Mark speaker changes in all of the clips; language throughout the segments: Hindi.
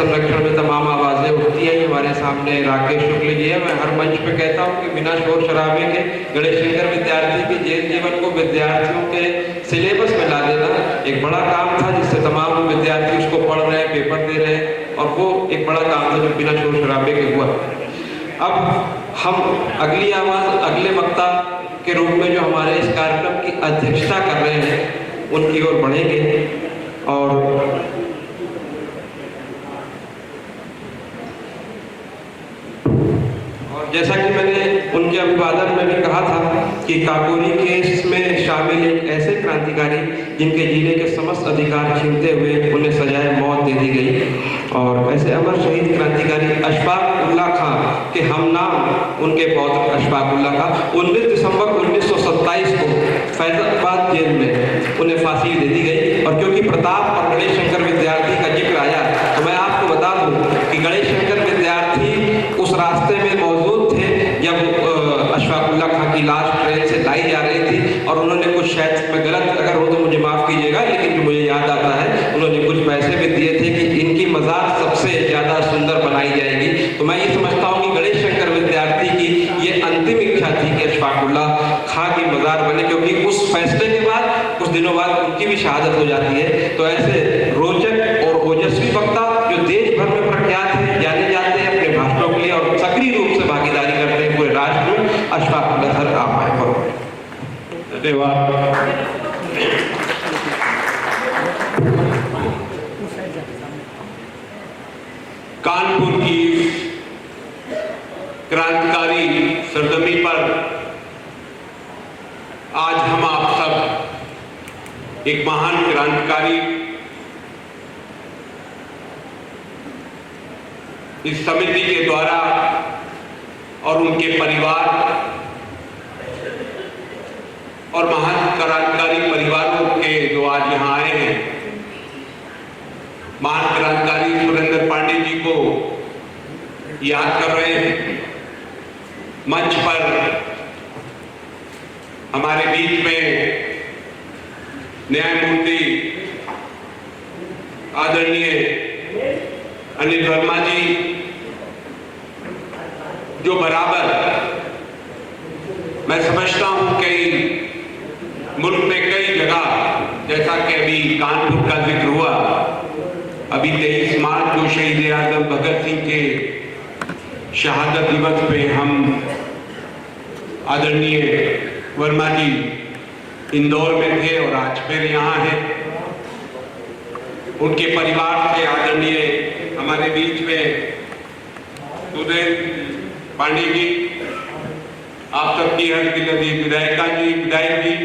Speaker 1: संरक्षण में तमाम आवाज़ें उठती हैं। हमारे सामने राकेश शुक्ल जी है। मैं हर मंच पे कहता हूँ कि बिना शोर शराबे के गणेश शंकर विद्यार्थी के जेल जीवन को विद्यार्थियों के सिलेबस में ला देना एक बड़ा काम था, जिससे तमाम विद्यार्थी उसको पढ़ रहे हैं, पेपर दे रहे हैं, और वो एक बड़ा काम था जो बिना शोर शराबे के हुआ। अब हम अगली आवाज़ अगले वक्ता के रूप में जो हमारे इस कार्यक्रम की अध्यक्षता कर रहे हैं उनकी ओर बढ़ेंगे। और जैसा कि मैंने उनके अभिवादन में भी कहा था कि काकोरी केस में शामिल एक ऐसे क्रांतिकारी जिनके जीने के समस्त अधिकार छीनते हुए उन्हें सजाए मौत दे दी गई, और ऐसे अमर शहीद क्रांतिकारी अशफाक उल्लाह खां के हम नाम उनके पौत्र अशफाक उल्लाह खां 19 दिसंबर 1927 को फैजाबाद जेल में उन्हें फांसी दे दी गई। और क्योंकि प्रताप और गणेश शंकर विद्यार्थी का जिक्र आया तो मैं आपको बता दूं कि गणेश शंकर विद्यार्थी उस रास्ते में मौजूद थे जब अशफाक उल्लाह खां की लाश ट्रेन से लाई जा रही थी, और उन्होंने कुछ, शायद मैं गलत अगर हो तो मुझे माफ कीजिएगा, लेकिन जो मुझे याद आता है उन्होंने कुछ पैसे भी दिए थे कि इनकी मज़ार सबसे ज़्यादा सुंदर बनाई जाएगी। तो मैं ये समझता हूँ कि गणेश शंकर विद्यार्थी की ये अंतिम इच्छा थी कि अशफाक उल्लाह खां की मज़ार बने, क्योंकि उस फैसले के बाद कुछ दिनों बाद उनकी भी शहादत हो जाती है। तो ऐसे रोचक और ओजस्वी वक्ता जो देश भर में प्रख्यात है, जाने जाते हैं अपने भाषणों के लिए और सक्रिय रूप से भागीदारी करते हैं पूरे राष्ट्र में, अशफाक उल्लाह सर आप आए करो। धन्यवाद।
Speaker 2: कानपुर की क्रांतिकारी सरजमी पर आज हम आप सब एक महान क्रांतिकारी इस समिति के द्वारा और उनके परिवार और महान क्रांतिकारी परिवारों के जो आज यहाँ आए हैं, महान क्रांतिकारी सुरेंद्र पांडे जी को याद कर रहे हैं। मंच पर हमारे बीच में न्यायमूर्ति आदरणीय अनिल वर्मा जी, जो बराबर मैं समझता हूं कई मुल्क में कई जगह, जैसा कि अभी कानपुर का जिक्र हुआ, अभी 23 मार्च को शहीद आजम भगत सिंह के शहादत दिवस पे हम आदरणीय वर्मा जी इंदौर में थे और आज फिर यहाँ हैं। उनके परिवार से आदरणीय हमारे बीच में सुरेंद्र पांडे जी, आप सबकी हर दिलदी विधायिका जी, विधायक जी,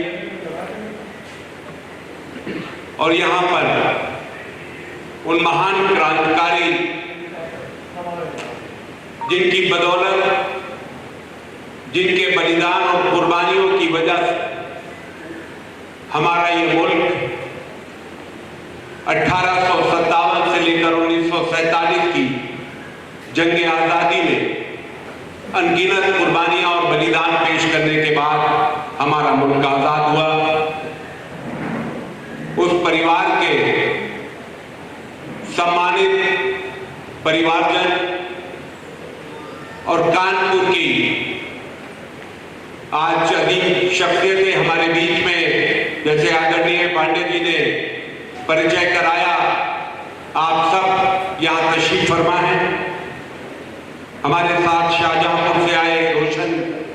Speaker 2: और यहाँ पर उन महान क्रांतिकारी जिनकी बदौलत, जिनके बलिदान और कुर्बानियों की वजह से हमारा ये मुल्क 1857 से लेकर 1947 की जंग आजादी में अनगिनत कुर्बानियां और बलिदान पेश करने के बाद हमारा मुल्क आजाद हुआ। उस परिवार के सम्मानित परिवारजन और कानपुर की आज अधिक शख्सियतें हमारे बीच में, जैसे आदरणीय पांडे जी ने परिचय कराया, आप सब यहाँ तशरीफ फरमा हैं। हमारे साथ शाहजहांपुर से आए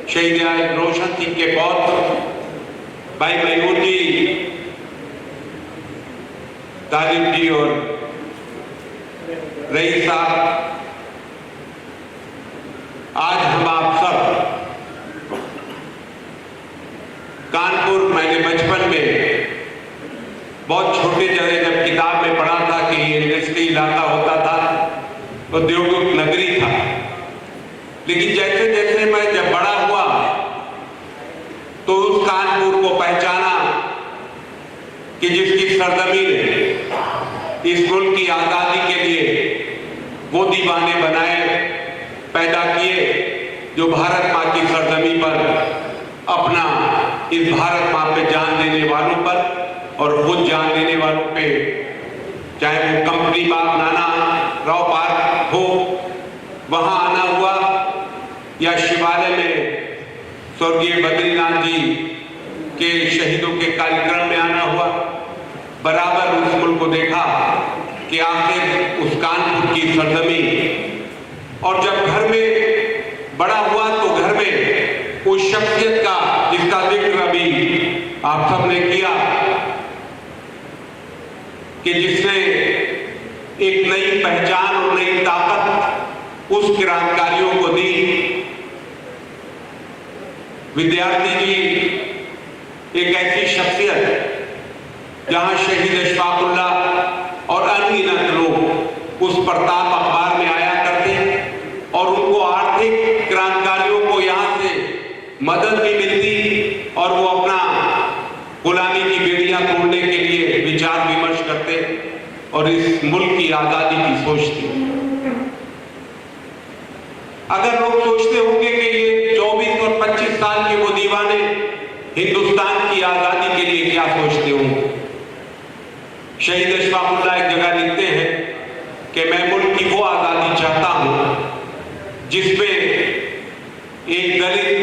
Speaker 2: शहीद आए रोशन सिंह के पौत्र भाई महमूद जी, तालिब जी और रईस साहब, आज हम आप सब कानपुर, मैंने बचपन में बहुत छोटे जब किताब में पढ़ा था कि ये इंडस्ट्री इलाका होता था, औद्योगिक नगरी था, लेकिन जैसे जैसे मैं जब बड़ा हुआ तो उस कानपुर को पहचाना कि जिसकी सरजमी ने इस मुल्क की आजादी के लिए वो दीवाने बनाए, पैदा किए, जो भारत माँ की सरजमी पर अपना इस भारत माँ पे जान देने वालों पर और खुद जान देने वालों पे, चाहे वो कंपनी बाप नाना राव पार्क हो, वहां आना हुआ, या शिवालय में स्वर्गीय बद्रीनाथ जी के शहीदों के कार्यक्रम में आना हुआ, बराबर उस मुल्क को देखा कि आखिर उस कानपुर की सरजमी, और जब घर में बड़ा हुआ तो घर में उस शख्सियत का जिसका जिक्र अभी आप सबने किया कि जिसने एक नई पहचान और नई ताकत उस क्रांतिकारियों को दी। विद्यार्थी जी एक ऐसी शख्सियत जहां शहीद अशफाकुल्लाह और अनगिनत लोग उस प्रताप अखबार में आया करते और उनको आर्थिक क्रांतिकारियों को यहां से मदद भी मिलती और वो अपना गुलामी की बेड़ियां तोड़ने के लिए विचार विमर्श करते और इस मुल्क की आजादी की सोचते। अगर लोग सोचते होंगे कि ये 24 और 25 साल के वो दीवाने हिंदुस्तान की आजादी के लिए क्या सोचते होंगे। शहीद अशफाकुल्लाह एक जगह लिखते हैं कि मैं मुल्क की वो आजादी चाहता हूं जिसमें एक दलित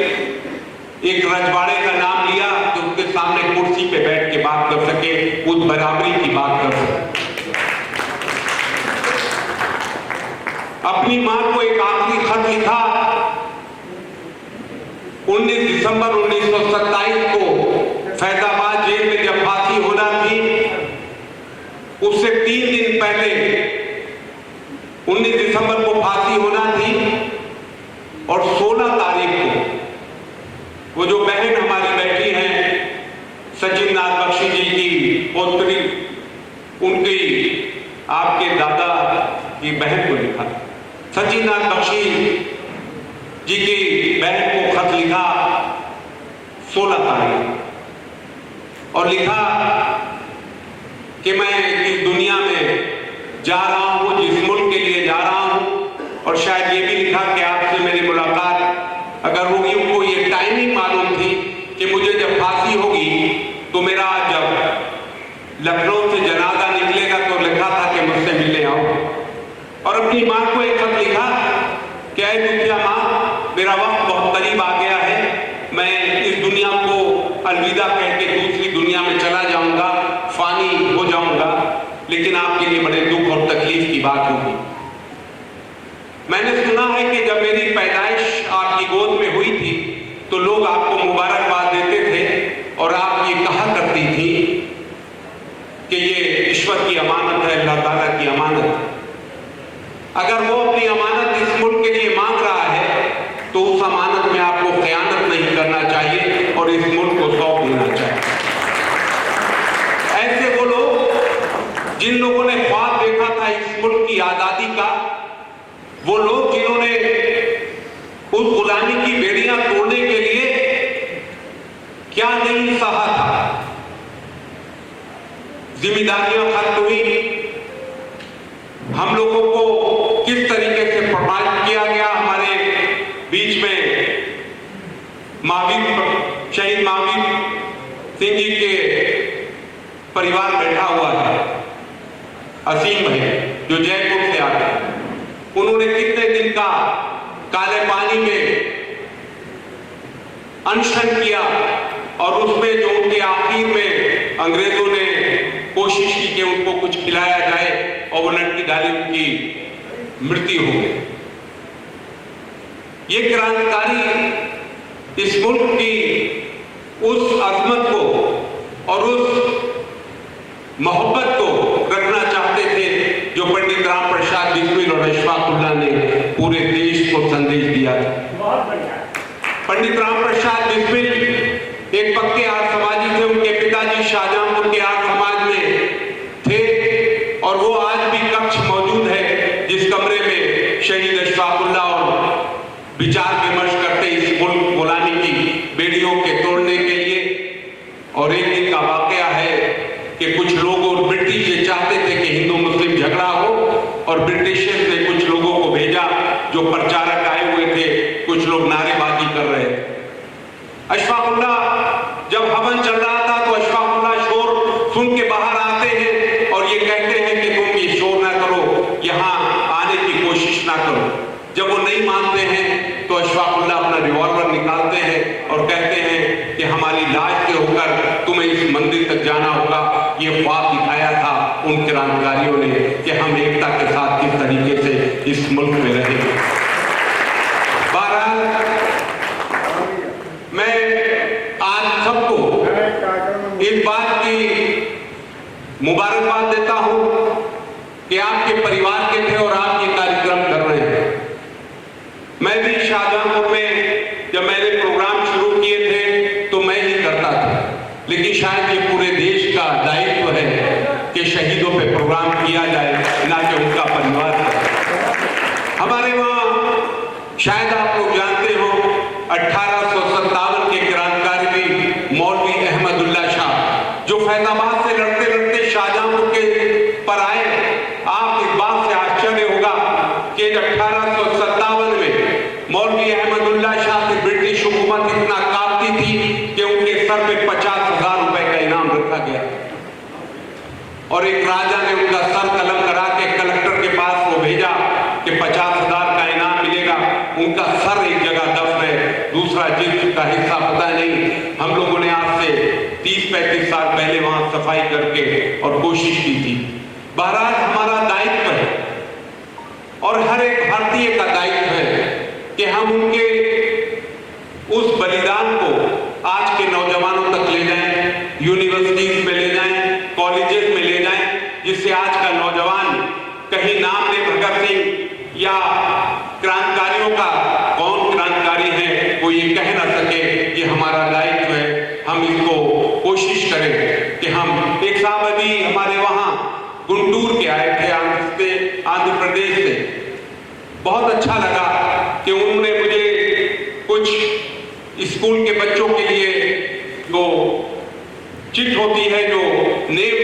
Speaker 2: एक रजवाड़े का नाम लिया तो उसके सामने कुर्सी पे बैठ के बात कर सके, उस बराबरी की बात कर सके। अपनी मां को एक आखिरी खत लिखा 19 दिसंबर 1927 को फैजाबाद जेल में जब फांसी होना थी, उससे 3 दिन पहले 19 दिसंबर को फांसी होना थी और 16 तारीख को वो जो बहन हमारी बैठी हैं सचिन नाथ बख्शी जी की पोत्री, उनकी आपके दादा की बहन को लिखा। सचिन नाथ बख्शी जी की बहन को खत लिखा 16 तारीख और लिखा कि मैं इस दुनिया में जा रहा हूं, जिस मुल्क के लिए जा रहा हूं, और शायद ये भी लिखा कि आपसे मेरी मुलाकात अगर होगी, उनको ये टाइमिंग मालूम थी कि मुझे जब फांसी होगी तो मेरा जब लखनऊ से जनाजा निकलेगा तो लिखा था कि मुझसे मिलने आओ। और अपनी मां को एक खत लिखा कि ऐ दुखिया मां, मेरा वक्त बहुत करीब आ गया है, मैं इस दुनिया को अलविदा कह के दूसरी दुनिया में चला जाऊंगा, फानी हो जाऊंगा, लेकिन आपके लिए बड़े दुख और तकलीफ की बात होगी। मैंने सुना है कि जब मेरी पैदाइश आपकी गोद में हुई थी तो लोग आपको मुबारकबाद देते थे और आप ये कहा करती थी कि ये ईश्वर की अमानत है, अल्लाह ताला की अमानत है। अगर वो अपनी अमानत इस मुल्क के लिए मांग रहा है तो उस अमानत में आपको खयानत नहीं करना चाहिए और इस मुल्क को सौंप देना चाहिए। ऐसे वो लोग जिन लोगों ने ख्वाब देखा था इस मुल्क की आजादी का, वो लोग जिन्होंने उस गुलामी की बेड़ियां तोड़ने के लिए क्या नहीं सहा था, जिम्मेदारियां खत्म हुई, हम लोगों को किस तरीके से प्रमाणित किया गया। हमारे बीच में शहीद महावीर सिंह जी के परिवार बैठा हुआ है, असीम भाई जो जयपुर से आते हैं। उन्होंने कितने दिन का काले पानी में अनशन किया और उसमें जो उनके आखिर में अंग्रेजों ने कोशिश की कि उनको कुछ खिलाया जाए और वो लड़की डाली, उनकी मृत्यु हो गई। ये क्रांतिकारी इस मुल्क की उस अजमत को और उस मोहब्बत को रखना चाहते थे जो पंडित राम प्रसाद बिस्मिल और अशफाकुल्लाह ने पूरे देश को संदेश दिया था। पंडित राम प्रसाद बिस्मिल एक पक्के आर्य समाजी थे, उनके पिताजी शाहजहांपुर के आर्य समाज में थे और वो आज भी कक्ष मौजूद है जिस कमरे में शहीद अशफाकुल्लाह और विचार विमर्श करते इस मुल्क गुलामी की बेड़ियों के तोड़ने के लिए। और एक दिन का वाकया है कि कुछ लोग और ब्रिटिश ये चाहते थे कि हिंदू मुस्लिम झगड़ा हो और ब्रिटिशर्स ने कुछ लोगों को भेजा जो प्रचारक आए हुए थे, कुछ लोग नारेबाजी कर रहे थे। अशफाकुल्लाह जब हवन चल रहा था तो अशफाकुल्लाह शोर सुन के बाहर आते हैं और ये कहते हैं कि तुम ये शोर ना करो, यहाँ जब वो नहीं मानते हैं तो अशफाकुल्लाह अपना रिवॉल्वर निकालते हैं और कहते हैं कि हमारी लाश से होकर तुम्हें इस मंदिर तक जाना होगा। ये ख्वाब दिखाया था उन क्रांतिकारियों ने कि हम एकता के साथ किस तरीके से इस मुल्क में रहेंगे। बहरहाल मैं आज सबको इस बात की मुबारकबाद देता हूं कि आपके परिवार के थे और आप ये कार्यक्रम कर रहे हैं। मैं भी शाहजहांपुर में जब मैंने प्रोग्राम शुरू किए थे तो मैं ही करता था, लेकिन शायद ये पूरे देश का दायित्व है कि शहीदों पे प्रोग्राम किया जाए, ना कि उनका परिवार है। हमारे वहाँ शायद आप लोग जानते हो 1857 के क्रांतिकारी भी मौलवी अहमदुल्ला शाह जो फैजाबाद से लड़ते लड़ते शाहजहांपुर के पर आए। आप इस बात से आश्चर्य होगा कि 1857 में मौलवी अहमदुल्ला शाह से ब्रिटिश हुकूमत इतना काफी थी कि उनके सर पे 50,000 रुपए का इनाम रखा गया और एक राजा ने उनका सर कलम करा के कलेक्टर के पास वो भेजा कि 50,000 का इनाम मिलेगा। उनका सर एक जगह दफन है, दूसरा जिस्म का हिस्सा पता नहीं। हम लोगों ने आज से 30-35 साल पहले वहां सफाई करके और कोशिश की थी। बहरहाल हमारा दायित्व है और हर एक भारतीय का दायित्व है कि हम उनके उस बलिदान को आज के नौजवानों तक ले जाएं, यूनिवर्सिटीज में ले जाएं, कॉलेजेस में ले जाएं, जिससे आज का नौजवान कहीं नाम ले भगत सिंह या क्रांतिकारियों का कौन क्रांतिकारी है वो ये कह ना सके। ये हमारा दायित्व है, हम इसको कोशिश करें कि हम एक साहब अभी हमारे वहां गुंटूर के आए थे आंध्र प्रदेश से। बहुत अच्छा लगा कि उन्होंने मुझे कुछ स्कूल के बच्चों के लिए वो चिट होती है, जो नेम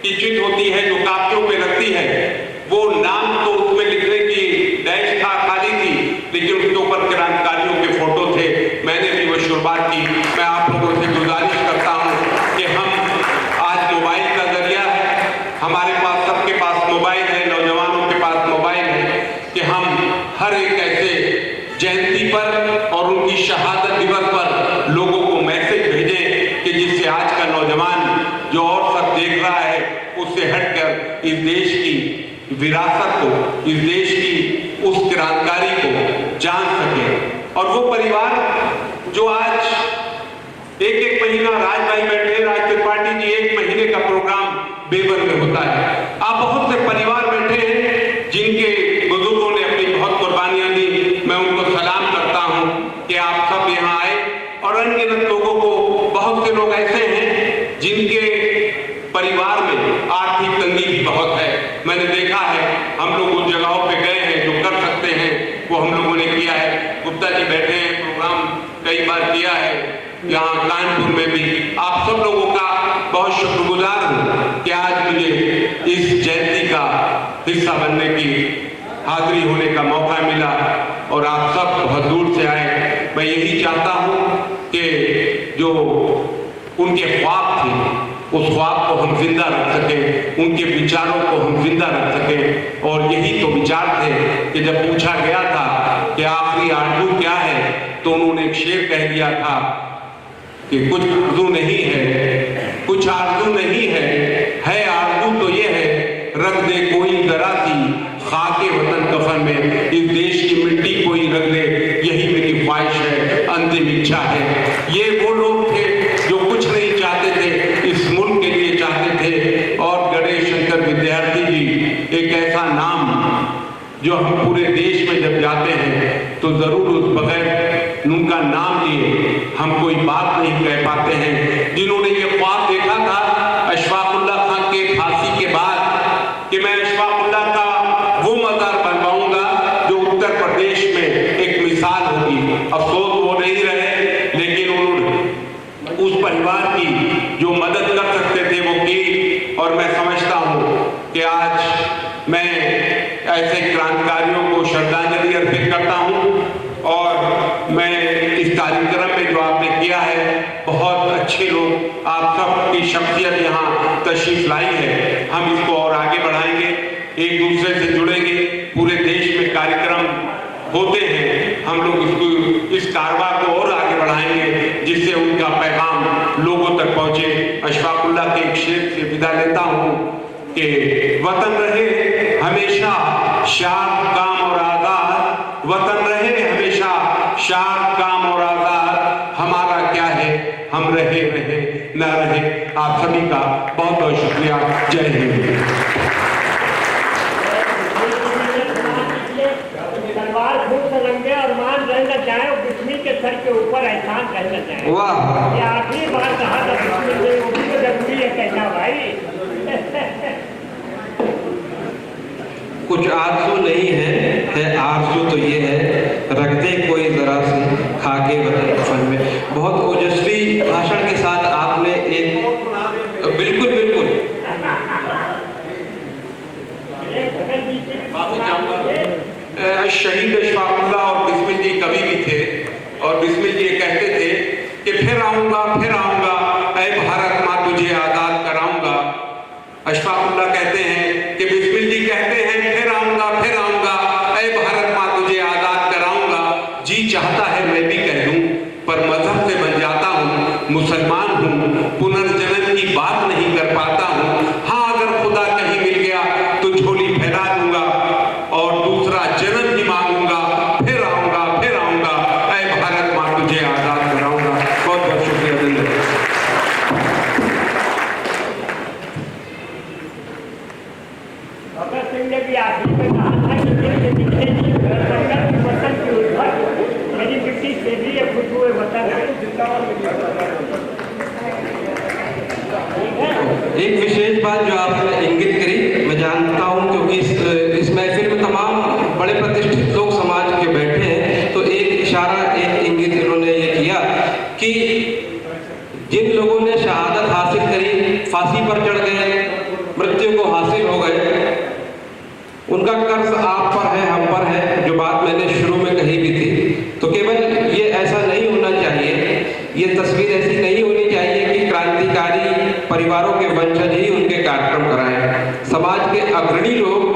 Speaker 2: की चिट होती है जो कापियों पे लगती है, वो नाम तो उसमें लिखने की डैश था, खाली थी, लेकिन उसके ऊपर क्रांतिकारियों के फोटो थे। मैंने भी वो शुरुआत की। मैं आप लोगों से गुजारिश करता हूं कि हम आज मोबाइल का जरिया है, हमारे पास सबके पास मोबाइल है, नौजवानों के पास मोबाइल है, कि हम हर एक ऐसे जयंती पर और उनकी शहादत दिवस पर लोगों को मैसेज भेजें कि जिससे आज का नौजवान जो और सब देख रहा है उससे हटकर इस देश की विरासत को, इस देश की उस क्रांतिकारी को जान सके। और वो परिवार जो आज एक महीना, राज भाई बैठे, राज त्रिपाठी जी, 1 महीने का प्रोग्राम बेबर में होता है। आप बहुत से परिवार बैठे हैं जिनके बुजुर्गों ने अपनी बहुत कुर्बानियां दी। मैं उनको सलाम करता हूं कि आप सब यहाँ आए। और अनगिनत लोगों को, बहुत से लोग ऐसे हैं जिनके परिवार में आर्थिक तंगी भी बहुत है। मैंने देखा है, हम लोग उन जगहों पे गए हैं, जो कर सकते हैं वो हम लोगों ने किया है। गुप्ता जी बैठे हैं, प्रोग्राम कई बार किया है यहाँ कानपुर में भी। आप सब लोगों का बहुत शुक्रगुजार हूँ कि आज मुझे इस जयंती का हिस्सा बनने की, हाजिरी होने का मौका मिला और आप सब बहुत दूर से आए। मैं यही चाहता हूँ कि जो उनके ख्वाब थे उस ख्वाब को हम जिंदा रख सकें, उनके विचारों को हम जिंदा रख सकें। और यही तो विचार थे कि जब पूछा गया था कि आखिरी आरज़ू क्या है, तो उन्होंने एक शेर कह दिया था कि कुछ आरज़ू नहीं है, कुछ आरज़ू नहीं है आरज़ू तो ये है, रख दे कोई जरा सी खाके वतन कफन में, इस देश की मिट्टी कोई रख दे, यही मेरी ख्वाहिश है, अंतिम इच्छा है। ये वो लोग थे जो कुछ नहीं चाहते थे, इस मुल्क के लिए चाहते थे। और गणेश शंकर विद्यार्थी जी एक ऐसा नाम जो हम पूरे देश में जब जाते हैं तो जरूर उस बगैर उनका नाम लिए हम कोई बात नहीं कह पाते हैं। जिन्होंने ये ख्वाब देखा था अशफाकुल्ला खान के फांसी के बाद कि मैं अशफाकुल्ला का वो मजार बनवाऊंगा जो उत्तर प्रदेश में एक मिसाल होगी। अफसोस वो नहीं रहे, लेकिन उन्होंने उस परिवार की जो मदद कर सकते थे वो की। और मैं समझता हूँ कि आज मैं ऐसे क्रांतिकारियों को श्रद्धांजलि अर्पित करता हूँ। और मैं इस कार्यक्रम में जो आपने किया है, बहुत अच्छे लोग, आप सब की शख्सियत यहाँ तशरीफ लाई है। हम इसको और आगे बढ़ाएंगे, एक दूसरे से जुड़ेंगे, पूरे देश में कार्यक्रम होते हैं, हम लोग इसको इस कारवां को और आगे बढ़ाएंगे जिससे उनका पैगाम लोगों तक पहुंचे। अशफाकुल्लाह के एक शेर से विदा लेता हूं कि वतन रहे हमेशा शाद काम और आजाद, वतन रहे हमेशा शाद काम और आजाद, हमारा क्या है हम रहे न रहे। आप सभी का बहुत बहुत शुक्रिया। जय हिंद।
Speaker 3: तलवार खूब से लंगे और मान रहना चाहे और बिस्मिल के सर के ऊपर एहसान रहना चाहे।
Speaker 1: वाह,
Speaker 3: ये आखिरी बार कहा था बिस्मिल से, वो भी तो जरूरी है कहना भाई।
Speaker 1: कुछ आरज़ू नहीं है आरज़ू तो ये है, रख दे कोई जरा सी खाके वतन कफन में। बहुत ओजस्वी भाषण के साथ आपने एक बिल्कुल
Speaker 2: शहीद अशफाकुल्लाह और बिस्मिल जी कवि भी थे और बिस्मिल जी कहते थे कि फिर आऊंगा ऐ भारत माँ तुझे आजाद कराऊंगा। अशफाकुल्लाह कहते हैं कि बिस्मिल जी कहते हैं फिर आऊंगा ऐ भारत माँ तुझे आजाद कराऊंगा। जी चाहता है मैं भी कह दूं पर मजहब से बन जाता हूँ, मुसलमान हूँ, पुनर्जन्म की बात नहीं कर पाता हूँ। हाँ अगर खुदा कहीं मिल गया तो झोली फैला दूंगा और दूसरा जन्म ही मांगूंगा। फिर आऊंगा ऐ भारत माँ तुझे आजाद कराऊंगा। बहुत बहुत शुक्रिया। धन्यवाद।
Speaker 3: भगत सिंह ने भी आखिरी में कहा था कि मेरे दिखे वतन की उल्फत, मेरी मिट्टी से भी ये खुशबू वतन है।
Speaker 1: एक विशेष बात जो आपने इंगित करी, मैं जानता हूं क्योंकि इस महफिल में तमाम बड़े प्रतिष्ठित लोग समाज के बैठे हैं, तो एक इशारा एक इंगित इन्होंने ये किया कि जिन लोगों ने शहादत हासिल करी, फांसी पर चढ़ गए, मृत्यु को हासिल हो गए, उनका कर्ज आप पर है, हम पर है, जो बात मैंने शुरू में कही भी थी। तो केवल ये ऐसा नहीं होना चाहिए, ये तस्वीर ऐसी नहीं होनी चाहिए कि क्रांतिकारी परिवारों के वंशज ही उनके कार्यक्रम कराएं। समाज के अग्रणी लोग